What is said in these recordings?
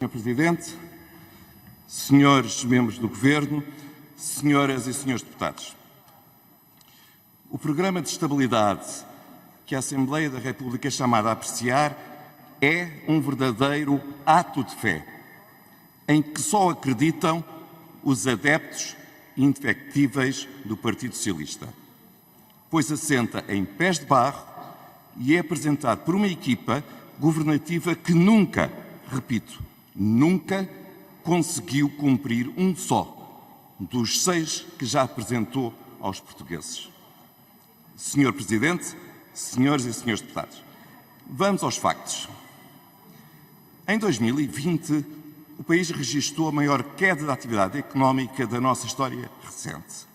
Sr. Presidente, senhores membros do Governo, senhoras e senhores deputados. O Programa de Estabilidade que a Assembleia da República é chamada a apreciar é um verdadeiro ato de fé, em que só acreditam os adeptos indefectíveis do Partido Socialista, pois assenta em pés de barro e é apresentado por uma equipa governativa que nunca, repito, nunca conseguiu cumprir um só dos 6 que já apresentou aos portugueses. Senhor Presidente, senhoras e senhores deputados, vamos aos factos. Em 2020, o país registrou a maior queda da atividade económica da nossa história recente,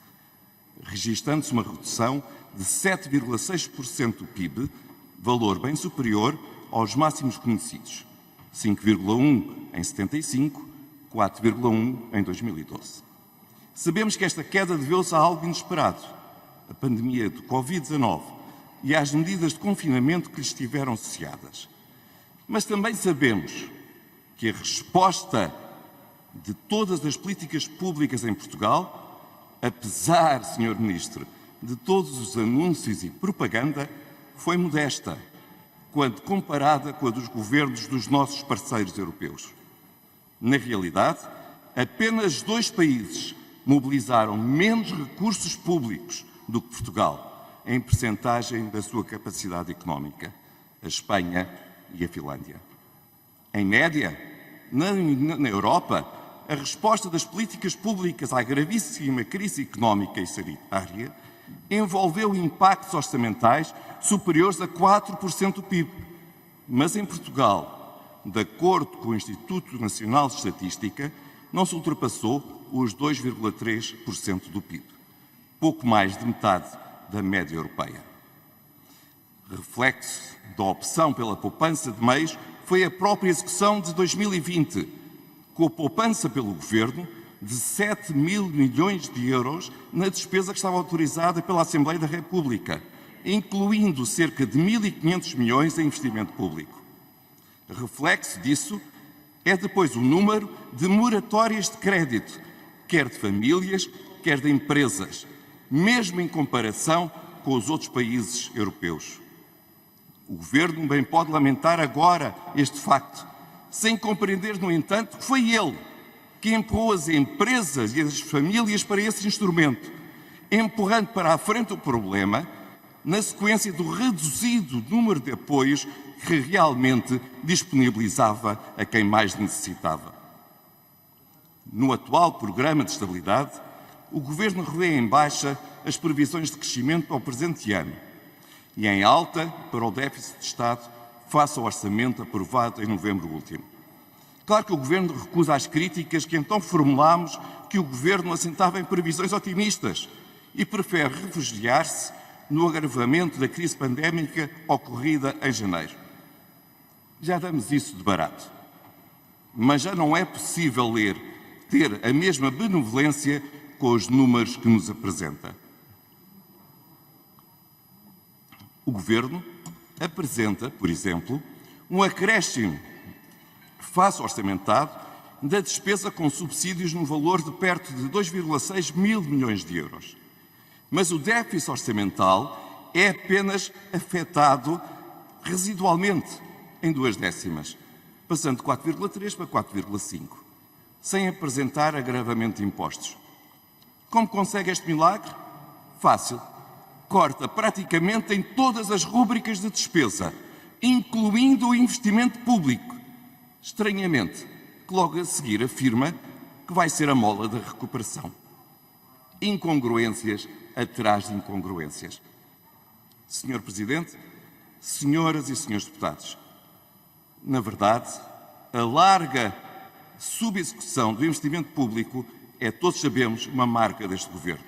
registrando-se uma redução de 7,6% do PIB, valor bem superior aos máximos conhecidos, 5,1% em 75, 4,1% em 2012. Sabemos que esta queda deveu-se a algo inesperado, a pandemia do Covid-19 e às medidas de confinamento que lhes estiveram associadas. Mas também sabemos que a resposta de todas as políticas públicas em Portugal, apesar, Sr. Ministro, de todos os anúncios e propaganda, foi modesta, quando comparada com a dos governos dos nossos parceiros europeus. Na realidade, apenas 2 países mobilizaram menos recursos públicos do que Portugal, em percentagem da sua capacidade económica, a Espanha e a Finlândia. Em média, na Europa, a resposta das políticas públicas à gravíssima crise económica e sanitária envolveu impactos orçamentais superiores a 4% do PIB. Mas em Portugal, de acordo com o Instituto Nacional de Estatística, não se ultrapassou os 2,3% do PIB, pouco mais de metade da média europeia. Reflexo da opção pela poupança de meios foi a própria execução de 2020, com a poupança pelo Governo de 7 mil milhões de euros na despesa que estava autorizada pela Assembleia da República, incluindo cerca de 1.500 milhões em investimento público. Reflexo disso é depois o número de moratórias de crédito, quer de famílias, quer de empresas, mesmo em comparação com os outros países europeus. O Governo bem pode lamentar agora este facto, sem compreender, no entanto, que foi ele que empurrou as empresas e as famílias para esse instrumento, empurrando para a frente o problema, na sequência do reduzido número de apoios que realmente disponibilizava a quem mais necessitava. No atual Programa de Estabilidade, o Governo revê em baixa as previsões de crescimento para o presente ano e em alta para o déficit de Estado face ao orçamento aprovado em novembro último. Claro que o Governo recusa as críticas que então formulámos que o Governo assentava em previsões otimistas e prefere refugiar-se no agravamento da crise pandémica ocorrida em janeiro. Já damos isso de barato. Mas já não é possível ter a mesma benevolência com os números que nos apresenta. O Governo apresenta, por exemplo, um acréscimo face orçamentado da despesa com subsídios no valor de perto de 2,6 mil milhões de euros. Mas o déficit orçamental é apenas afetado residualmente em 2 décimas, passando de 4,3 para 4,5, sem apresentar agravamento de impostos. Como consegue este milagre? Fácil. Corta praticamente em todas as rúbricas de despesa, incluindo o investimento público. Estranhamente, que logo a seguir afirma que vai ser a mola da recuperação. Incongruências atrás de incongruências. Senhor Presidente, senhoras e senhores deputados, na verdade, a larga subexecução do investimento público é, todos sabemos, uma marca deste Governo.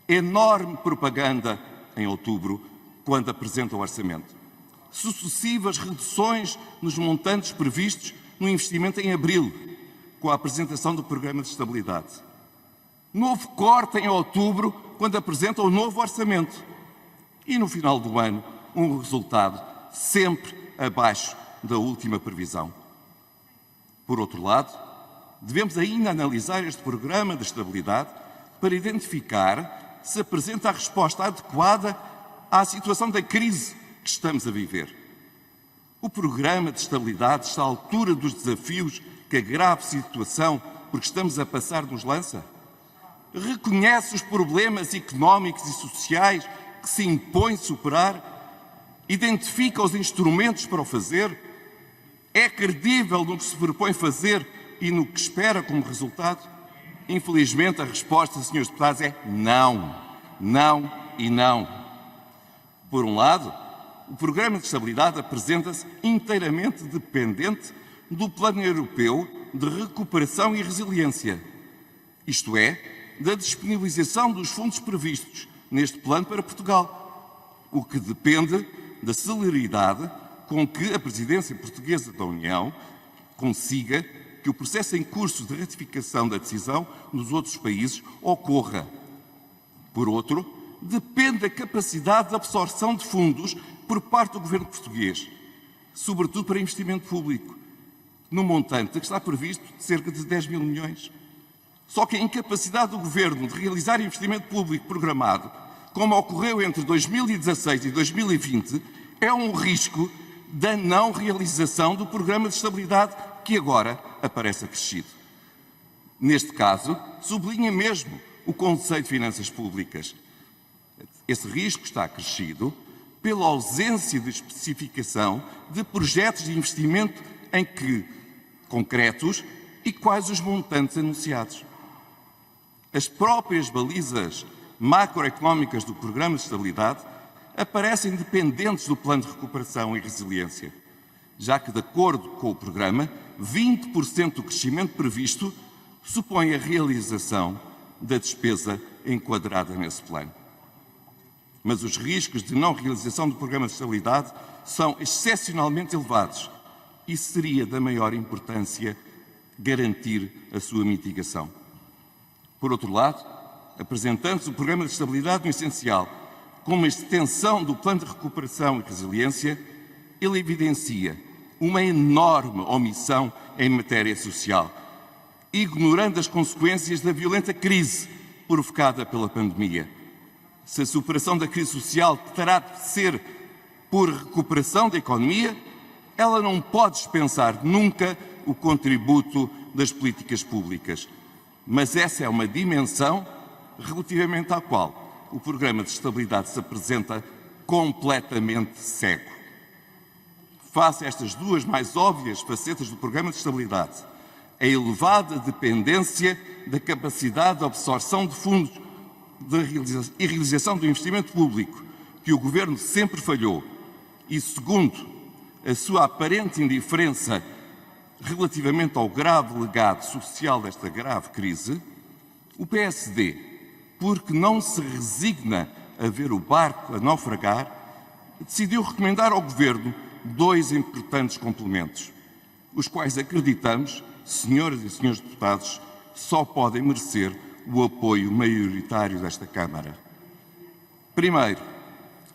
Enorme propaganda em outubro, quando apresenta o orçamento. Sucessivas reduções nos montantes previstos no investimento em abril, com a apresentação do Programa de Estabilidade. Novo corte em outubro, quando apresenta o novo orçamento. E no final do ano, um resultado sempre abaixo da última previsão. Por outro lado, devemos ainda analisar este programa de estabilidade para identificar se apresenta a resposta adequada à situação da crise que estamos a viver. O programa de estabilidade está à altura dos desafios que a grave situação por que estamos a passar nos lança? Reconhece os problemas económicos e sociais que se impõe superar? Identifica os instrumentos para o fazer? É credível no que se propõe fazer e no que espera como resultado? Infelizmente, a resposta, senhores deputados, é não. Não e não. Por um lado, o Programa de Estabilidade apresenta-se inteiramente dependente do Plano Europeu de Recuperação e Resiliência, isto é, da disponibilização dos fundos previstos neste plano para Portugal, o que depende da celeridade com que a presidência portuguesa da União consiga que o processo em curso de ratificação da decisão nos outros países ocorra. Por outro, depende da capacidade de absorção de fundos por parte do governo português, sobretudo para investimento público, num montante que está previsto de cerca de 10 mil milhões. Só que a incapacidade do governo de realizar investimento público programado, como ocorreu entre 2016 e 2020, é um risco da não realização do Programa de Estabilidade que agora aparece acrescido. Neste caso, sublinha mesmo o Conselho de Finanças Públicas. Esse risco está acrescido pela ausência de especificação de projetos de investimento em que concretos e quais os montantes anunciados. As próprias balizas macroeconómicas do Programa de Estabilidade aparecem dependentes do Plano de Recuperação e Resiliência, já que, de acordo com o programa, 20% do crescimento previsto supõe a realização da despesa enquadrada nesse plano. Mas os riscos de não realização do Programa de Estabilidade são excepcionalmente elevados e seria da maior importância garantir a sua mitigação. Por outro lado, apresentando-se o Programa de Estabilidade no essencial como uma extensão do Plano de Recuperação e Resiliência, ele evidencia uma enorme omissão em matéria social, ignorando as consequências da violenta crise provocada pela pandemia. Se a superação da crise social terá de ser por recuperação da economia, ela não pode dispensar nunca o contributo das políticas públicas. Mas essa é uma dimensão relativamente à qual o Programa de Estabilidade se apresenta completamente cego. Face a estas duas mais óbvias facetas do Programa de Estabilidade, a elevada dependência da capacidade de absorção de fundos e realização do investimento público, que o Governo sempre falhou, e segundo, a sua aparente indiferença relativamente ao grave legado social desta grave crise, o PSD, porque não se resigna a ver o barco a naufragar, decidiu recomendar ao Governo dois importantes complementos, os quais acreditamos, senhoras e senhores deputados, só podem merecer o apoio maioritário desta Câmara. Primeiro,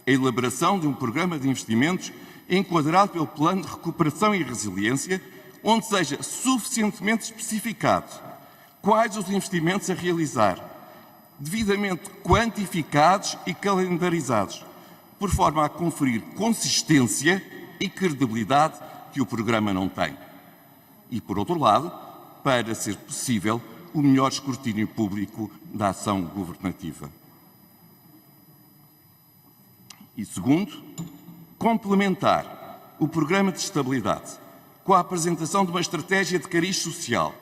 a elaboração de um programa de investimentos enquadrado pelo Plano de Recuperação e Resiliência, onde seja suficientemente especificado quais os investimentos a realizar, devidamente quantificados e calendarizados, por forma a conferir consistência e credibilidade que o programa não tem. E, por outro lado, para ser possível o melhor escrutínio público da ação governativa. E segundo, complementar o Programa de Estabilidade com a apresentação de uma estratégia de cariz social,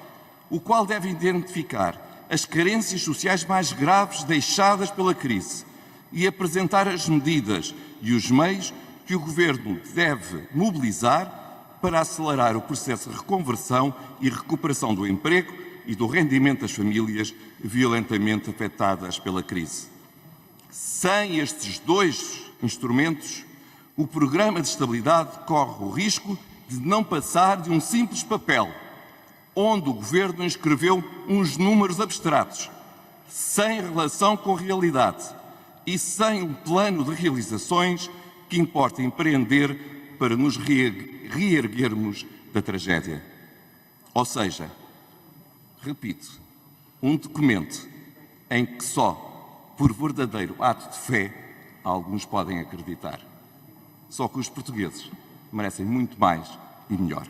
o qual deve identificar as carências sociais mais graves deixadas pela crise e apresentar as medidas e os meios que o Governo deve mobilizar para acelerar o processo de reconversão e recuperação do emprego e do rendimento das famílias violentamente afetadas pela crise. Sem estes dois instrumentos, o Programa de Estabilidade corre o risco de não passar de um simples papel, onde o Governo inscreveu uns números abstratos, sem relação com a realidade e sem um plano de realizações que importa empreender para nos reerguermos da tragédia. Ou seja, repito, um documento em que só por verdadeiro ato de fé alguns podem acreditar. Só que os portugueses merecem muito mais e melhor.